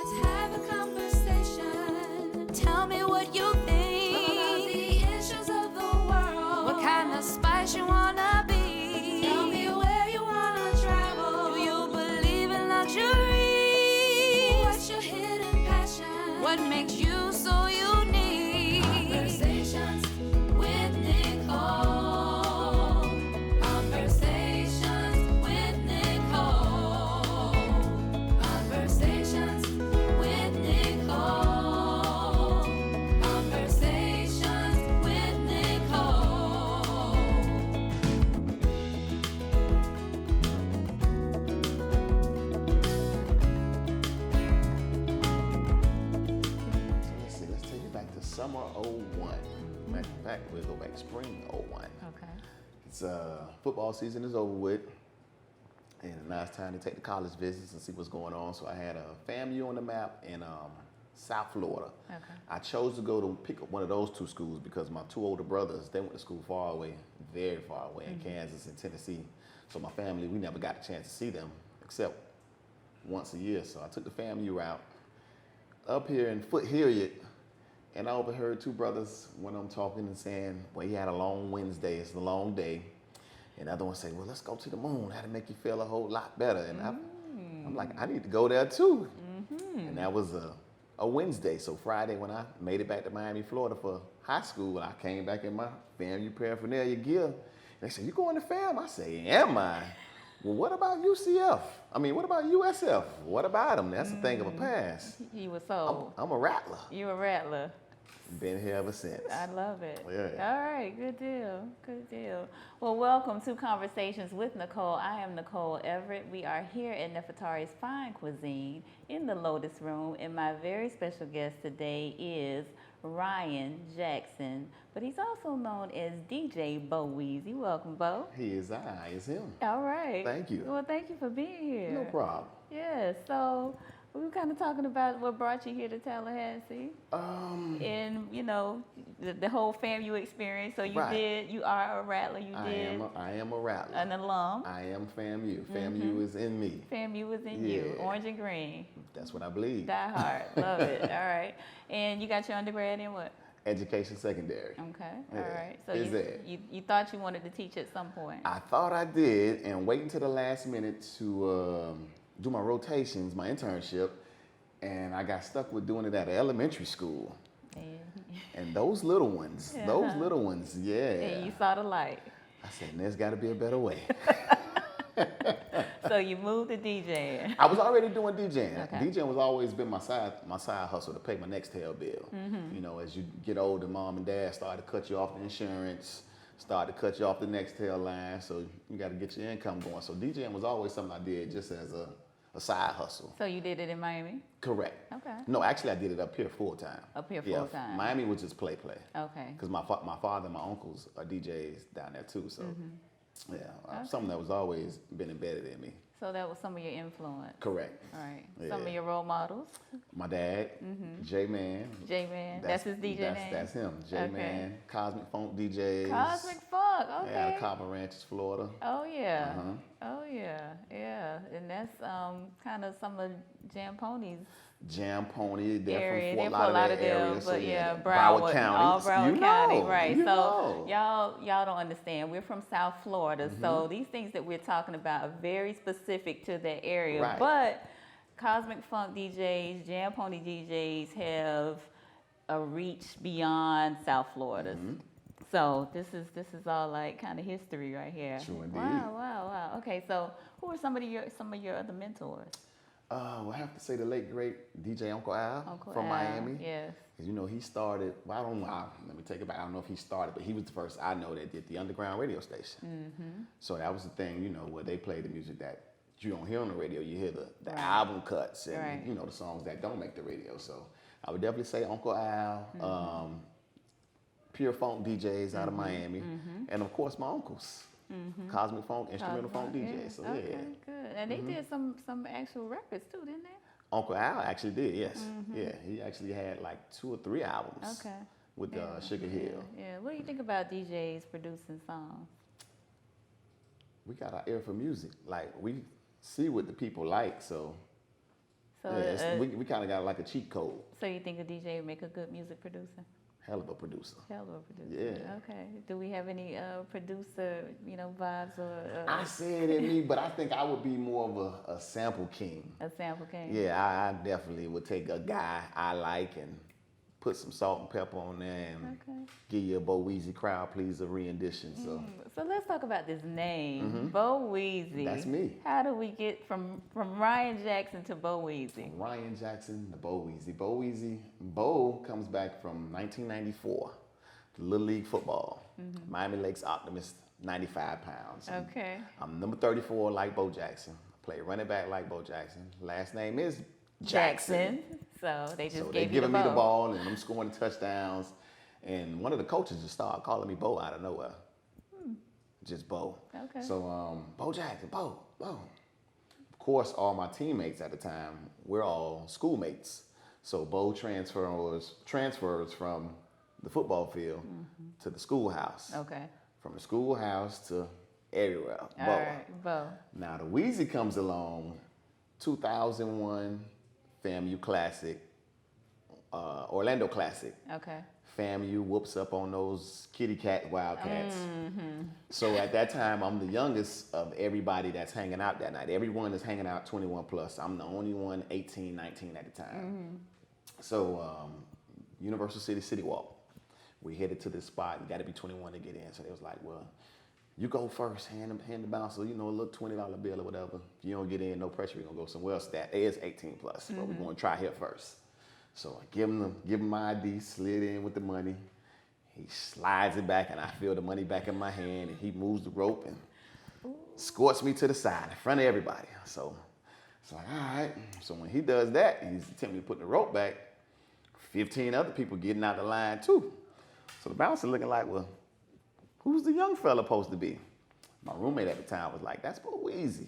Let's have a conversation. Tell me what you think about the issues of the world. What kind of spice you wanna be? Tell me where you wanna travel. Do you believe in luxury? What's your hidden passion? What makes you so unique? Conversations with Nicole. Conversations with Nicole. Conversations with Nicole. Conversations with Nicole. Let's take it back to summer '01. Matter of fact, we'll go back spring '01. Okay. It's football season is over with, and now it's time to take the college visits and see what's going on. So I had a FAMU on the map in South Florida. Okay. I chose to go to pick up one of those two schools because my two older brothers, they went to school far away, very far away in Kansas and Tennessee. So my family, we never got a chance to see them except once a year. So I took the FAMU route up here in Foot Hilliard, and I overheard two brothers, one of them talking and saying, well, he had a long Wednesday, it's a long day. And the other one said, well, let's go to the moon. That'll make you feel a whole lot better. And I'm like, I need to go there too. And that was a Wednesday. So Friday, when I made it back to Miami, Florida for high school, I came back in my FAMU paraphernalia gear. And they said, you going to FAM? I say, am I? Well, what about UCF? I mean, what about USF? What about them? That's a thing of a past. You were sold. I'm a Rattler. You a Rattler. Been here ever since. I love it. Yeah. All right, good deal, good deal. Well, welcome to Conversations with Nicole. I am Nicole Everett. We are here at Nefertari's Fine Cuisine in the Lotus Room, and my very special guest today is Ryan Jackson, but he's also known as DJ Bowie Z. Welcome, Bo. He is I, is him. All right. Thank you. Well, thank you for being here. No problem. Yeah, so we were kind of talking about what brought you here to Tallahassee. And, you know, the whole FAMU experience. So you you are a Rattler, I am a Rattler. An alum. I am FAMU. FAMU is in me. FAMU was in you, orange and green. That's what I believe. Die hard, love it, all right. And you got your undergrad in what? Education secondary. Okay, Yeah. all right. So you thought you wanted to teach at some point? I thought I did, and waiting to the last minute to do my rotations, my internship, and I got stuck with doing it at an elementary school. And those little ones, Yeah. yeah. And you saw the light. I said, there's got to be a better way. So you moved to DJing. I was already doing DJing. Okay. DJing was always been my side hustle to pay my next tail bill. You know, as you get older, mom and dad started to cut you off the insurance, started to cut you off the next tail line, so you got to get your income going. So DJing was always something I did just as a side hustle. So you did it in Miami? Correct. Okay. No, actually I did it up here full time. Up here full time. Miami was just play. Okay. Because my father and my uncles are DJs down there too, so something that was always been embedded in me. So that was some of your influence. Correct. All right. Yeah. Some of your role models. My dad, J-Man. J-Man. That's his DJ name? That's him. J-Man. Okay. Cosmic Funk DJs. Cosmic Funk. Okay. Yeah, Copper Ranches, Florida. Oh yeah. Uh-huh. Oh yeah. Yeah. And that's kind of some of Jam Pony's Jam Pony, they're area. from They're Fort from a lot of Lauderdale them, area. but so Broward County. all Broward County, right? You So know. y'all don't understand. We're from South Florida, so these things that we're talking about are very specific to that area. Right. But Cosmic Funk DJs, Jam Pony DJs have a reach beyond South Florida. So this is all like kind of history right here. True indeed. Wow. Okay, so who are some of your other mentors? Well, I have to say the late great DJ Uncle Al Uncle from Al, Miami. yes. Because you know he started. Well, I don't know. Let me take it back. I don't know if he started, but he was the first I know that did the underground radio station. So that was the thing, you know, where they play the music that you don't hear on the radio. You hear the album cuts and you know the songs that don't make the radio. So I would definitely say Uncle Al, Pure Funk DJs out of Miami, and of course my uncles. Cosmic Funk, Instrumental Funk DJs. So okay, yeah. good. And they did some actual records too, didn't they? Uncle Al actually did, yes. Yeah, he actually had like 2 or 3 albums with Sugar Hill. Yeah. What do you think about DJs producing songs? We got our ear for music. Like, we see what the people like, so So, Yeah, we kind of got like a cheat code. so you think a DJ would make a good music producer? Hell of a producer. Hell of a producer. Yeah. Okay. Do we have any producer, vibes or I said in me, but I think I would be more of a sample king. a sample king? Yeah, I definitely would take a guy I like and put some salt and pepper on there and Okay. give you a Bowie Z crowd pleaser rendition. So So let's talk about this name, Bowie Z. That's me. How do we get from Ryan Jackson to Bowie Z? Ryan Jackson, the Bowie Z. Bowie Z. Bo comes back from 1994, Little League football. Miami Lakes Optimist, 95 pounds. Okay. I'm number 34 like Bo Jackson. Play running back like Bo Jackson. Last name is Jackson. So they just So gave they you giving the me the ball. ball and I'm scoring the touchdowns. And one of the coaches just started calling me Bo out of nowhere. Just Bo. Okay. So Bo Jackson, Bo. Of course, all my teammates at the time, we're all schoolmates. So Bo transfers from the football field to the schoolhouse. Okay. From the schoolhouse to everywhere. All Bo. right, Bo. Now the Weezy comes along, 2001 FAMU Classic, Orlando Classic. Okay. FAMU whoops up on those kitty cat Wildcats. So at that time, I'm the youngest of everybody that's hanging out that night. Everyone is hanging out 21 plus. I'm the only one 18, 19 at the time. So Universal City Walk. We headed to this spot. You got to be 21 to get in. So they was like, well, you go first, hand the bouncer, a little $20 bill or whatever. If you don't get in, no pressure, we're gonna go somewhere else. That is 18 plus, but we're gonna try here first. So I give him my ID, slid in with the money. He slides it back, and I feel the money back in my hand, and he moves the rope and escorts me to the side in front of everybody. So it's like, all right. So when he does that, he's attempting to put the rope back. 15 other people getting out the line too. So the bouncer looking like, well, who's the young fella supposed to be? My roommate at the time was like, that's Weezy.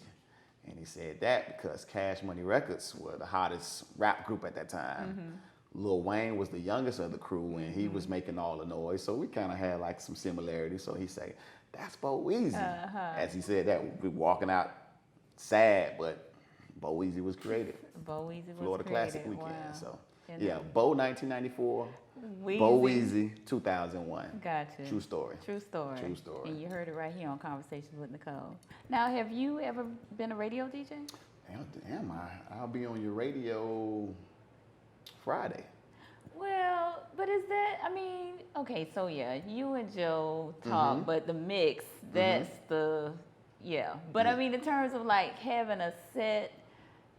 And he said that because Cash Money Records were the hottest rap group at that time. Lil Wayne was the youngest of the crew, and he was making all the noise. So we kind of had like some similarities. So he said, that's Weezy. As he said that, we were walking out sad, but Weezy was created. Weezy was Florida created. Classic weekend. Wow. So And yeah, Bo 1994. Weezy. Weezy 2001. Gotcha. True story. True story. True story. And you heard it right here on Conversations with Nicole. Now, have you ever been a radio DJ? Damn, I'll be on your radio Friday. Well, but is that, okay, so yeah, you and Joe talk, but the mix, that's yeah. But Yeah. in terms of like having a set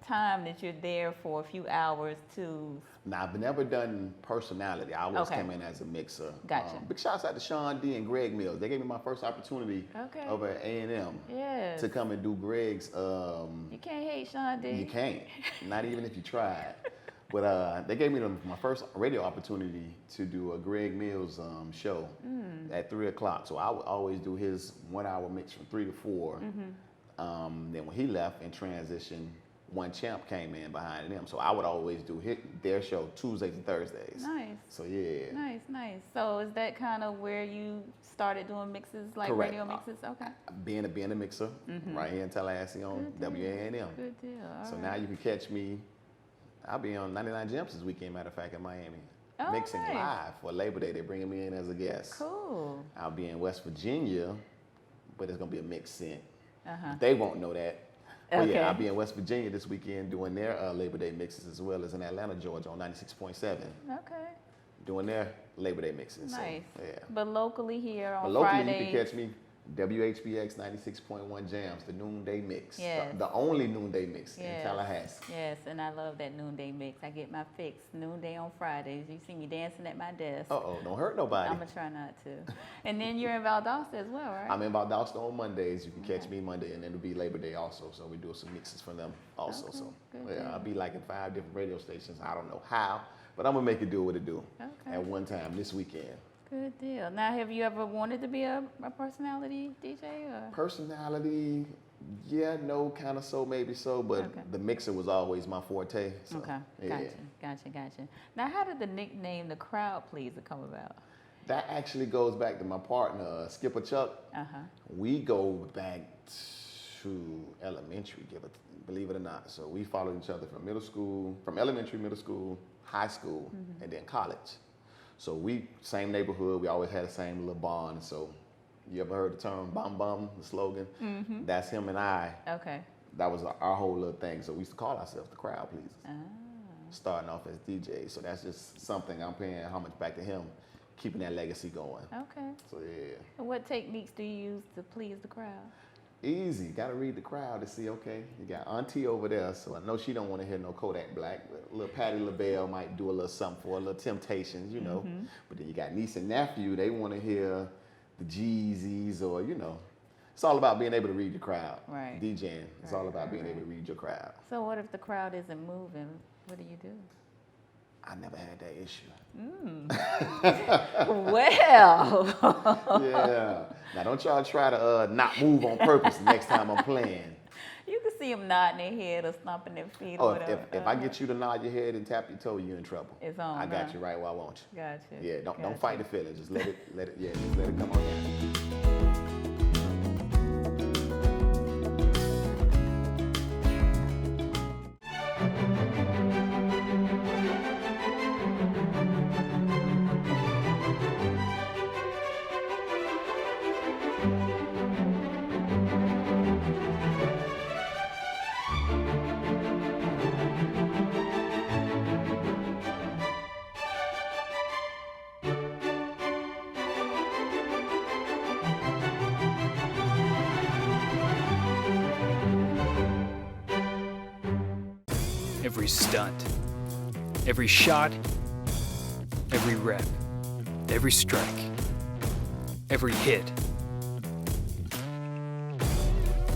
time that you're there for a few hours to. Now, I've never done personality. I always Okay. came in as a mixer. Gotcha. Big shouts out to Sean D and Greg Mills. They gave me my first opportunity Okay. over at A&M Yes. to come and do Greg's. You can't hate Sean D. You can't, not even if you tried. But they gave me my first radio opportunity to do a Greg Mills show at 3 o'clock. So I would always do his 1 hour mix from 3 to 4. Then when he left and transitioned, One Champ came in behind them. So I would always do their show Tuesdays and Thursdays. Nice. So yeah. Nice. So is that kind of where you started doing mixes, like Correct. radio mixes? Okay. Being a mixer right here in Tallahassee on Good deal. WANM. Good deal. All So right. now you can catch me. I'll be on 99 Gems this weekend, matter of fact, in Miami. Oh, mixing nice. live for Labor Day. They're bringing me in as a guest. Cool. I'll be in West Virginia, but it's going to be a mixed scent. Uh-huh. They won't know that. But Okay. yeah, I'll be in West Virginia this weekend doing their Labor Day mixes, as well as in Atlanta, Georgia on 96.7 Okay. doing their Labor Day mixes. Nice. So, yeah. But locally here on But locally, Fridays. you can catch me WHBX 96.1 Jams, the noonday mix. Yes. The only noonday mix in Yes. Tallahassee. Yes, and I love that noonday mix. I get my fix noonday on Fridays. You see me dancing at my desk. Uh-oh, don't hurt nobody. I'm gonna try not to. And then you're in Valdosta as well, right? I'm in Valdosta on Mondays. You can catch me Monday, and then it'll be Labor Day also. So we do some mixes for them also. Okay, So good yeah, deal. I'll be like in 5 different radio stations. I don't know how, but I'm gonna make it do what it do Okay. at one time this weekend. Good deal. Now, have you ever wanted to be a personality DJ or? Personality, yeah, no, kind of so, maybe so, but Okay. the mixer was always my forte. So, Okay, yeah. gotcha. Now, how did the nickname the Crowd Pleaser come about? That actually goes back to my partner, Skipper Chuck. Uh-huh. We go back to elementary, believe it or not. So we followed each other from middle school, from elementary, middle school, high school, and then college. So we, same neighborhood, we always had the same little bond. So you ever heard the term bum bum, the slogan? That's him and I. Okay. That was our whole little thing. So we used to call ourselves the crowd pleasers. Starting off as DJs. So that's just something I'm paying homage back to him, keeping that legacy going. Okay. So yeah. And what techniques do you use to please the crowd? Easy. Got to read the crowd to see, okay, you got Auntie over there, so I know she don't want to hear no Kodak Black, but little Patti LaBelle might do a little something for a little Temptations, you know. But then you got niece and nephew, they want to hear the Jeezys or, you know. It's all about being able to read the crowd. Right. DJing, it's all about being able to read your crowd. So what if the crowd isn't moving? What do you do? I never had that issue. Well. Yeah. Now don't y'all try to not move on purpose the next time I'm playing. You can see them nodding their head or stomping their feet Oh, or whatever. if I get you to nod your head and tap your toe, you're in trouble. It's on. I got you right where I want you. Gotcha. Yeah, don't Gotcha. fight the feeling. Just let it come on in. Every stunt, every shot, every rep, every strike, every hit,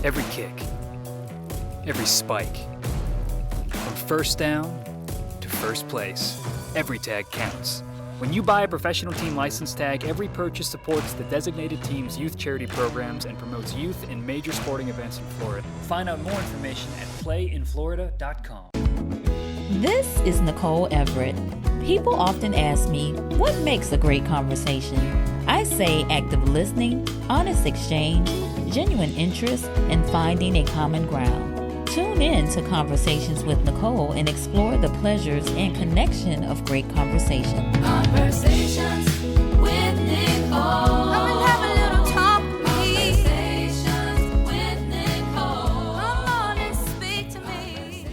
every kick, every spike. From first down to first place, every tag counts. When you buy a professional team license tag, every purchase supports the designated team's youth charity programs and promotes youth in major sporting events in Florida. Find out more information at playinflorida.com. This is Nicole Everett. People often ask me, what makes a great conversation? I say active listening, honest exchange, genuine interest, and finding a common ground. Tune in to Conversations with Nicole and explore the pleasures and connection of great conversation. Conversations with Nicole. Come and have a little talk with me. Conversations with Nicole. Come on and speak to me.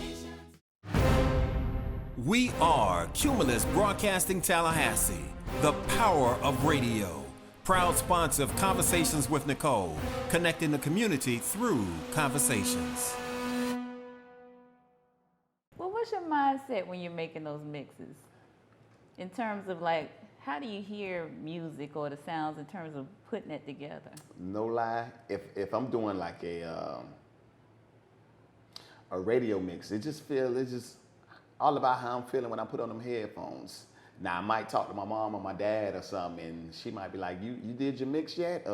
We are Cumulus Broadcasting Tallahassee, the power of radio. Proud sponsor of Conversations with Nicole, connecting the community through conversations. Well, what's your mindset when you're making those mixes? In terms of like, how do you hear music or the sounds in terms of putting it together? No lie, if I'm doing like a radio mix, it's just all about how I'm feeling when I put on them headphones. Now I might talk to my mom or my dad or something, and she might be like, "You did your mix yet?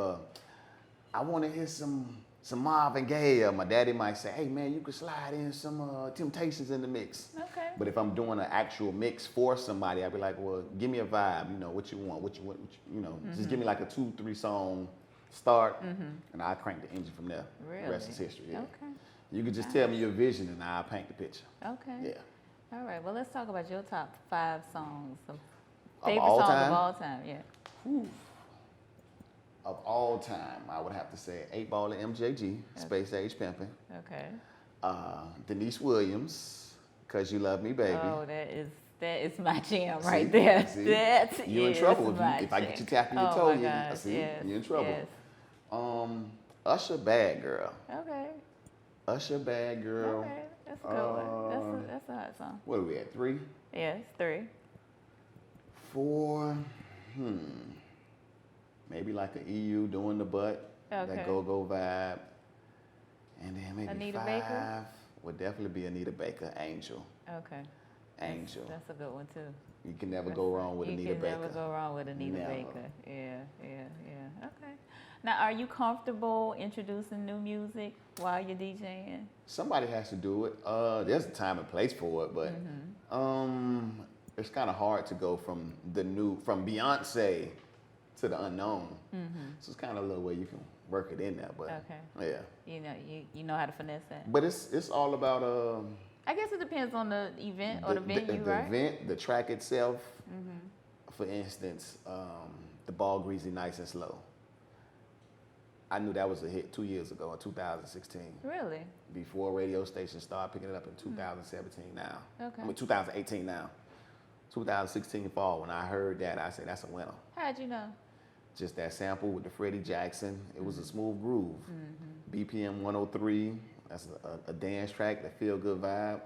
I want to hear some Marvin Gaye." Or my daddy might say, "Hey man, you could slide in some Temptations in the mix." Okay. But if I'm doing an actual mix for somebody, I'd be like, "Well, give me a vibe. You know what you want. What you just give me like a 2-3 song start, and I'll crank the engine from there. Really? The rest is history. Yeah. Okay. You can just tell me your vision, and I'll paint the picture. Okay. Yeah. All right. Well, let's talk about your top 5 songs. Of Favorite all songs time? of all time. Yeah. Of all time, I would have to say 8 Ball and MJG, Space Age Pimpin'. Okay. Denise Williams, Cause You Love Me, Baby. Oh, that is my jam See? right there. See? That You in is trouble my if I get you jam. tapping your Oh toe. my gosh, See, yes, you're in trouble. yes. Usher, Bad Girl. Okay. Usher, Bad Girl. Okay. That's a good one. That's a hot song. What are we at? 3? Yes, 3. 4. Maybe like an EU doing the butt. Okay. That go vibe. And then maybe Anita 5 Baker? would definitely be Anita Baker, Angel. Okay. Angel. That's a good one too. You can never go wrong with Anita Baker. You can never go wrong with Anita Never. Baker. Yeah. Okay. Now, are you comfortable introducing new music while you're DJing? Somebody has to do it. There's a time and place for it, but it's kind of hard to go from Beyonce to the unknown. So it's kind of a little way you can work it in there, but Okay. yeah. You know how to finesse that. But it's all about I guess it depends on the event or the venue, the right? event, the track itself. For instance, the Ball Greasy Nice and Slow. I knew that was a hit 2 years ago in 2016. Really? Before radio stations started picking it up in 2017 now. Okay. I mean 2018 now. 2016 fall, when I heard that, I said, that's a winner. How'd you know? Just that sample with the Freddie Jackson. It was a smooth groove. BPM 103, that's a dance track, that feel good vibe.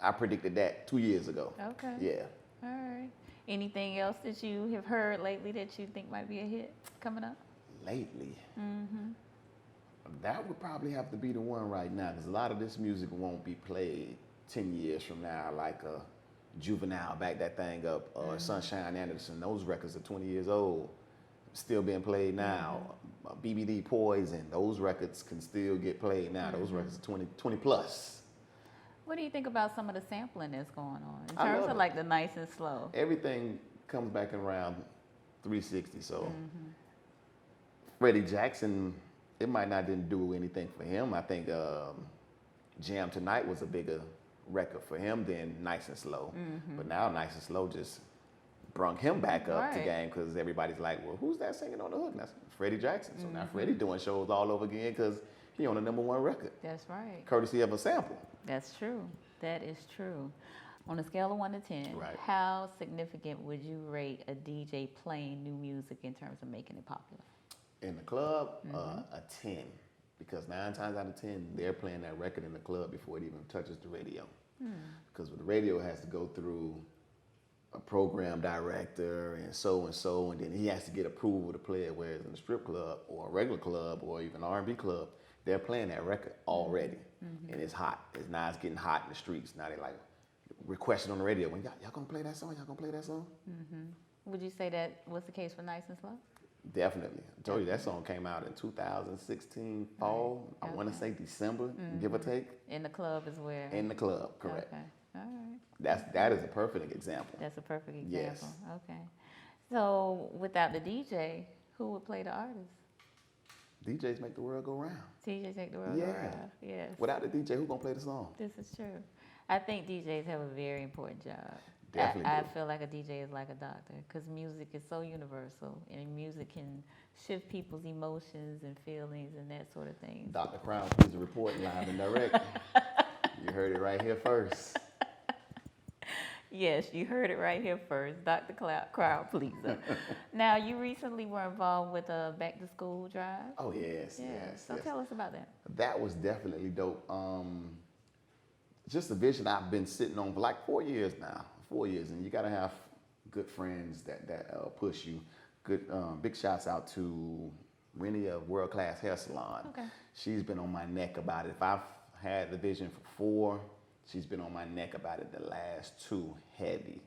I predicted that 2 years ago. Okay. Yeah. All right. Anything else that you have heard lately that you think might be a hit coming up? Lately, that would probably have to be the one right now, because a lot of this music won't be played 10 years from now, like Juvenile, Back That Thing Up, or Sunshine Anderson. Those records are 20 years old, still being played now. BBD Poison, those records can still get played now. Those records are 20 plus. What do you think about some of the sampling that's going on in I terms love of it. like the nice and slow? Everything comes back around 360, so Freddie Jackson, it might not didn't do anything for him. I think Jam Tonight was a bigger record for him than Nice and Slow. But now Nice and Slow just brung him back up to game, because everybody's like, well, who's that singing on the hook? And that's Freddie Jackson. So now Freddie doing shows all over again because he on the #1 record, That's right. courtesy of a sample. That's true. That is true. On a scale of 1 to 10, Right. how significant would you rate a DJ playing new music in terms of making it popular? In the club, a 10. Because 9 times out of 10, they're playing that record in the club before it even touches the radio. Because with the radio, it has to go through a program director and so, and then he has to get approval to play it, whereas in the strip club or a regular club or even R&B club, they're playing that record already. And it's hot. It's getting hot in the streets. Now they like requesting on the radio, when y'all gonna play that song? Y'all gonna play that song? Would you say that was the case for Nice and Slow? Definitely. I told you that song came out in 2016 fall. I want to say December, give or take. In the club is where? In the club, correct. Okay. All right. That is a perfect example. That's a perfect example. Yes. Okay. So without the DJ, who would play the artist? DJs make the world go round. DJs make the world go round. Yes. Without the DJ, who gonna play the song? This is true. I think DJs have a very important job. Definitely I do. feel like a DJ is like a doctor because music is so universal and music can shift people's emotions and feelings and that sort of thing. Dr. Crown, please report live and direct. You heard it right here first. Yes, you heard it right here first. Dr. Crowd Pleaser. Now, you recently were involved with a back-to-school drive. Oh, yes. So tell us about that. That was definitely dope. Just a vision I've been sitting on for like 4 years now. 4 years, and you got to have good friends that push you. Good, big shouts out to Rennie of World Class Hair Salon. Okay. She's been on my neck about it. If I've had the vision for 4, she's been on my neck about it the last 2 heavy.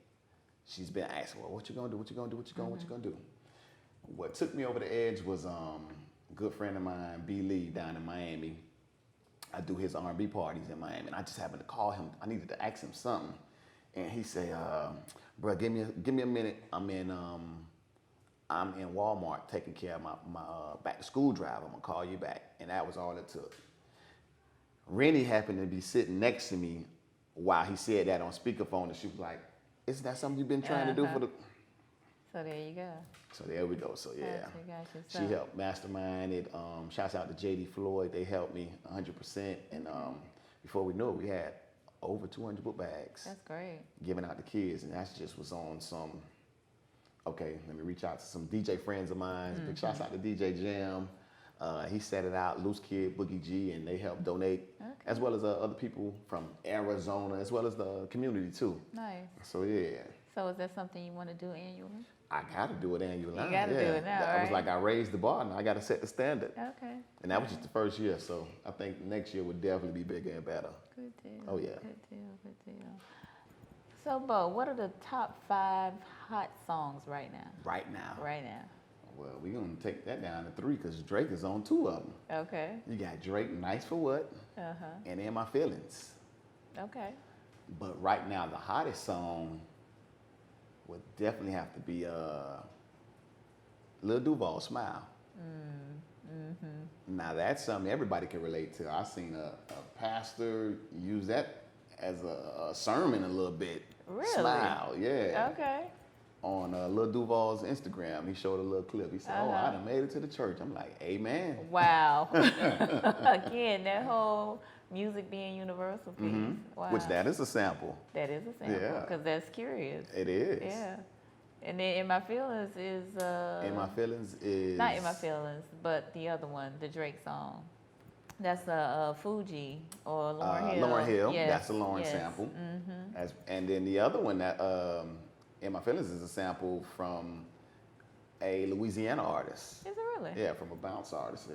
She's been asking, well, what you gonna do? What you gonna do? What you gonna do? What took me over the edge was a good friend of mine, B. Lee, down in Miami. I do his R&B parties in Miami, and I just happened to call him. I needed to ask him something. And he said, bro, give me a minute. I'm in Walmart taking care of my back to school drive. I'm gonna call you back. And that was all it took. Rennie happened to be sitting next to me while he said that on speakerphone, and she was like, isn't that something you've been trying to do for the... So there you go. So there we go. So yeah, Gotcha. she helped mastermind it. Shouts out to J.D. Floyd. They helped me 100%. And before we knew it, we had over 200 book bags. That's great. Giving out to kids, and that just was on some, okay, let me reach out to some DJ friends of mine. Big shouts out to DJ Jam. He set it out, Loose Kid, Boogie G, and they helped donate, as well as other people from Arizona, as well as the community too. Nice. So yeah. So is that something you want to do annually? I got to do it annually. You got to do it now, I was right? like, I raised the bar, and I got to set the standard. Okay. And that was just the first year, so I think next year would definitely be bigger and better. Good deal. Oh, yeah. Good deal. So, Bo, what are the top 5 hot songs right now? Right now. Well, we're going to take that down to 3 because Drake is on 2 of them. Okay. You got Drake, Nice for What, and In My Feelings. Okay. But right now, the hottest song would definitely have to be Lil Duval, Smile. Now that's something everybody can relate to. I seen a pastor use that as a sermon a little bit. Really? Smile, yeah. Okay. On Lil Duval's Instagram, he showed a little clip. He said, "Oh, I done made it to the church." I'm like, "Amen." Wow. Again, that whole music being universal piece. Wow. Which that is a sample. That is a sample. Yeah. Because that's curious. It is. Yeah. And then In My Feelings is In My Feelings is not In My Feelings, but the other one, the Drake song. That's Fuji or Lauryn Hill. Lauryn Hill. Yes. That's a Lauryn sample. And then the other one that In My Feelings is a sample from a Louisiana artist. Is it really? Yeah, from a bounce artist.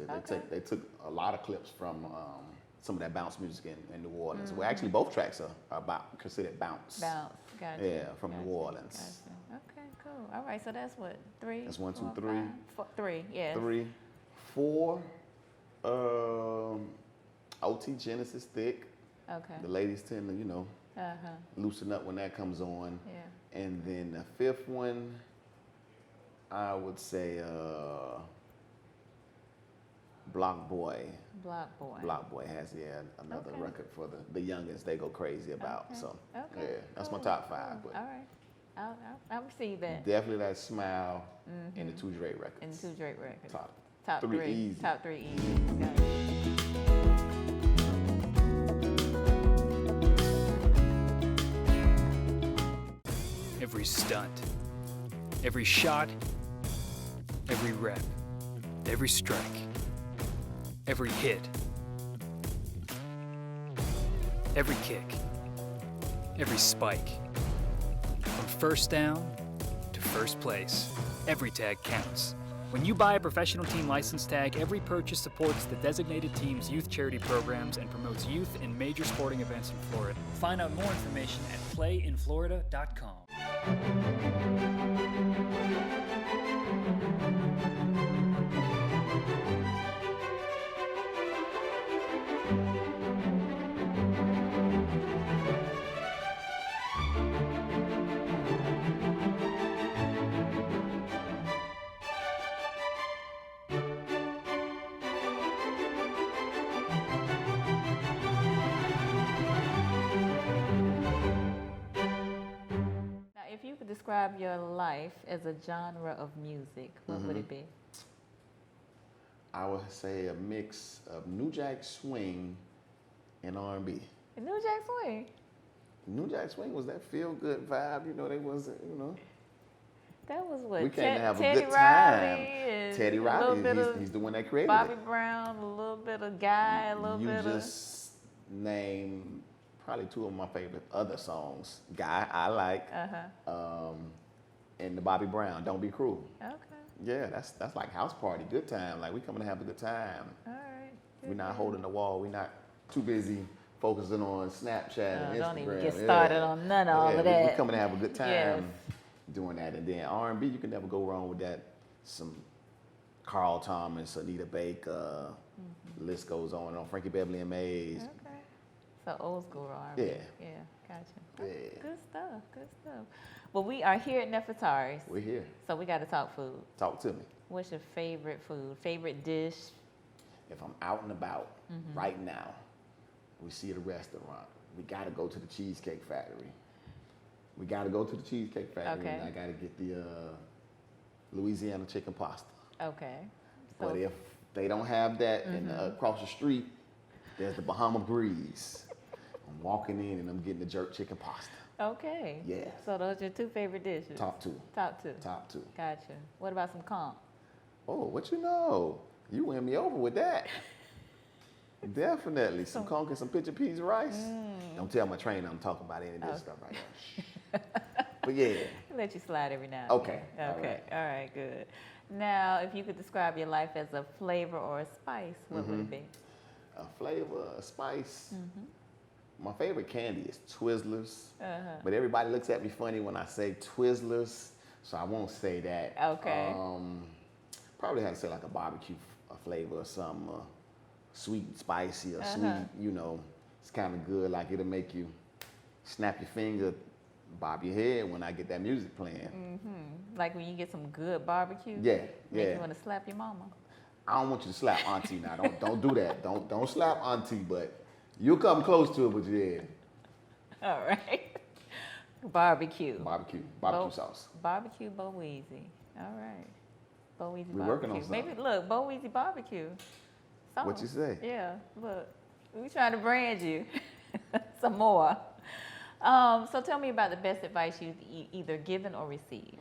They took a lot of clips from some of that bounce music in New Orleans. Well, actually, both tracks are considered bounce. Bounce. Gotcha. Yeah, from New Gotcha. Orleans. Gotcha. Okay, cool. All right, so that's what, 3? That's 1, 2, 4, 3. 5? 3, yes. 3, 4. OT Genesis Thick. Okay. The ladies tend to, loosen up when that comes on. Yeah. And then the fifth one, I would say Block Boy. Block Boy. Block Boy has another Okay. record for the youngins they go crazy about. Okay. So Okay, yeah, that's my cool, top 5. cool. But All right. I'll receive that. definitely that Smile and the 2 Drake records. And 2 Drake records. Top 3 easy. Top 3 easy. Got it. Every stunt, every shot, every rep, every strike, every hit, every kick, every spike. From first down to first place, every tag counts. When you buy a professional team license tag, every purchase supports the designated team's youth charity programs and promotes youth in major sporting events in Florida. Find out more information at playinflorida.com. Describe your life as a genre of music, what would it be? I would say a mix of New Jack Swing and R&B. New Jack Swing? New Jack Swing was that feel-good vibe, they wasn't, That was what? We came to have Teddy a good time. Riley Teddy Riley, he's the one that created Bobby it. Brown, a little bit of Guy, a little bit of... You just named probably 2 of my favorite other songs. Guy, I like, and the Bobby Brown, Don't Be Cruel. Okay. Yeah, that's like house party, good time. Like, we coming to have a good time. All right. We're not holding the wall. We're not too busy focusing on Snapchat and Instagram. Don't even get started on none of all of that. We're coming to have a good time Yes. doing that. And then R&B, you can never go wrong with that. Some Carl Thomas, Anita Baker, the list goes on. Frankie Beverly and Mays. Okay. So old school R&B. Yeah. Yeah, gotcha. Yeah. Good stuff, good stuff. Well, we are here at Nefertari's. We're here. So we got to talk food. Talk to me. What's your favorite food, favorite dish? If I'm out and about right now, we see a restaurant, we got to go to the Cheesecake Factory. We got to go to the Cheesecake Factory, Okay. and I got to get the Louisiana chicken pasta. Okay. But if they don't have that, and across the street, there's the Bahama Breeze. I'm walking in and I'm getting the jerk chicken pasta. Okay. Yeah. So those are your 2 favorite dishes? Top 2. Top 2. Top 2. Gotcha. What about some conch? Oh, what you know? You win me over with that. Definitely. Some conch and some pitcher peas rice. Don't tell my trainer I'm talking about any of this stuff right now. But yeah. Let you slide every now and Okay. then. Okay. All right, good. Now, if you could describe your life as a flavor or a spice, what would it be? A flavor, a spice. My favorite candy is Twizzlers. But everybody looks at me funny when I say Twizzlers, so I won't say that. Okay. Probably have to say like a barbecue flavor or something, sweet and spicy or sweet, it's kind of good. Like it'll make you snap your finger bob your head when I get that music playing. Like when you get some good barbecue. Yeah, Make yeah. you want to slap your mama. I don't want you to slap auntie now. Don't do that. Don't slap auntie, but you'll come close to it with your head. All right. Barbecue. Barbecue sauce. Barbecue Bowie Z. All right. Bowie Z We're barbecue. working on something. Maybe look, Bowie Z barbecue. What you say? Yeah, look. We trying to brand you some more. So tell me about the best advice you've either given or received.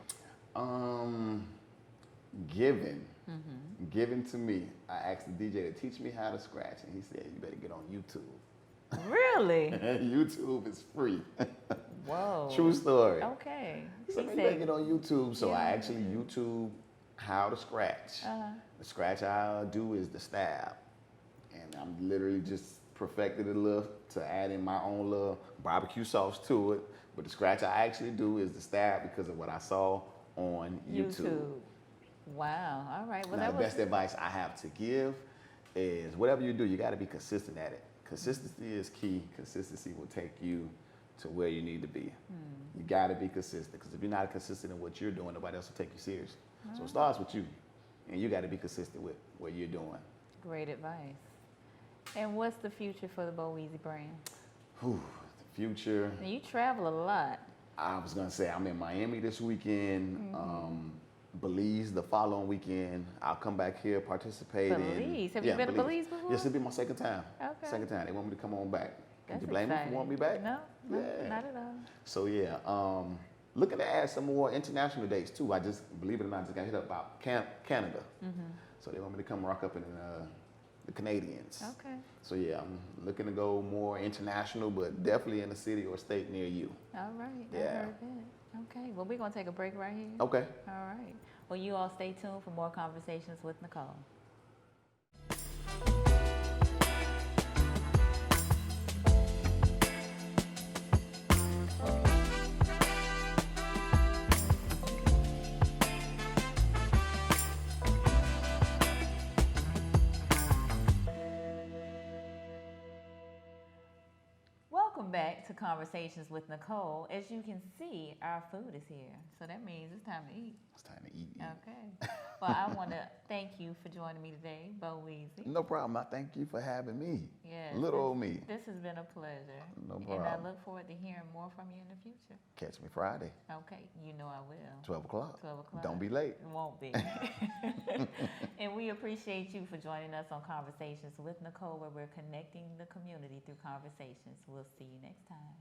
Given to me. I asked the DJ to teach me how to scratch, and he said, "You better get on YouTube." Really? YouTube is free. Whoa. True story. Okay. So you better get on YouTube. So I actually YouTube how to scratch. The scratch I do is the stab, and I'm literally just perfected it a little to add in my own little barbecue sauce to it. But the scratch I actually do is the stab because of what I saw on YouTube. Wow. All right. Well, Now, the best advice I have to give is whatever you do, you got to be consistent at it. Consistency is key. Consistency will take you to where you need to be. You got to be consistent, because if you're not consistent in what you're doing, nobody else will take you serious. So it starts with you, and you got to be consistent with what you're doing. Great advice. And what's the future for the Bowie Z brand? The future. Now, you travel a lot. I was gonna say I'm in Miami this weekend. Belize the following weekend. I'll come back here, participate in. Belize? Have you been to Belize before? Yes, it'll be my second time. Okay. Second time. They want me to come on back. That's Did you blame me exciting. for wanting me back? No, Yeah. not at all. So yeah, looking to add some more international dates too. I just, believe it or not, just got hit up about Canada. So they want me to come rock up in the Canadians. Okay. So yeah, I'm looking to go more international, but definitely in a city or state near you. All right. I Yeah. heard that. Okay. Well, we're going to take a break right here. Okay. All right. Well, you all stay tuned for more conversations with Nicole. Welcome back to Conversations with Nicole. As you can see, our food is here. So that means it's time to eat. It's time to eat. Okay. Well, I want to thank you for joining me today, Bowie Z. No problem. I thank you for having me. Yes, Little old me. This has been a pleasure. No And problem. I look forward to hearing more from you in the future. Catch me Friday, Okay, you know I will. 12 o'clock. 12 o'clock. Don't be late. It won't be. And we appreciate you for joining us on Conversations with Nicole, where we're connecting the community through conversations. We'll see you next time.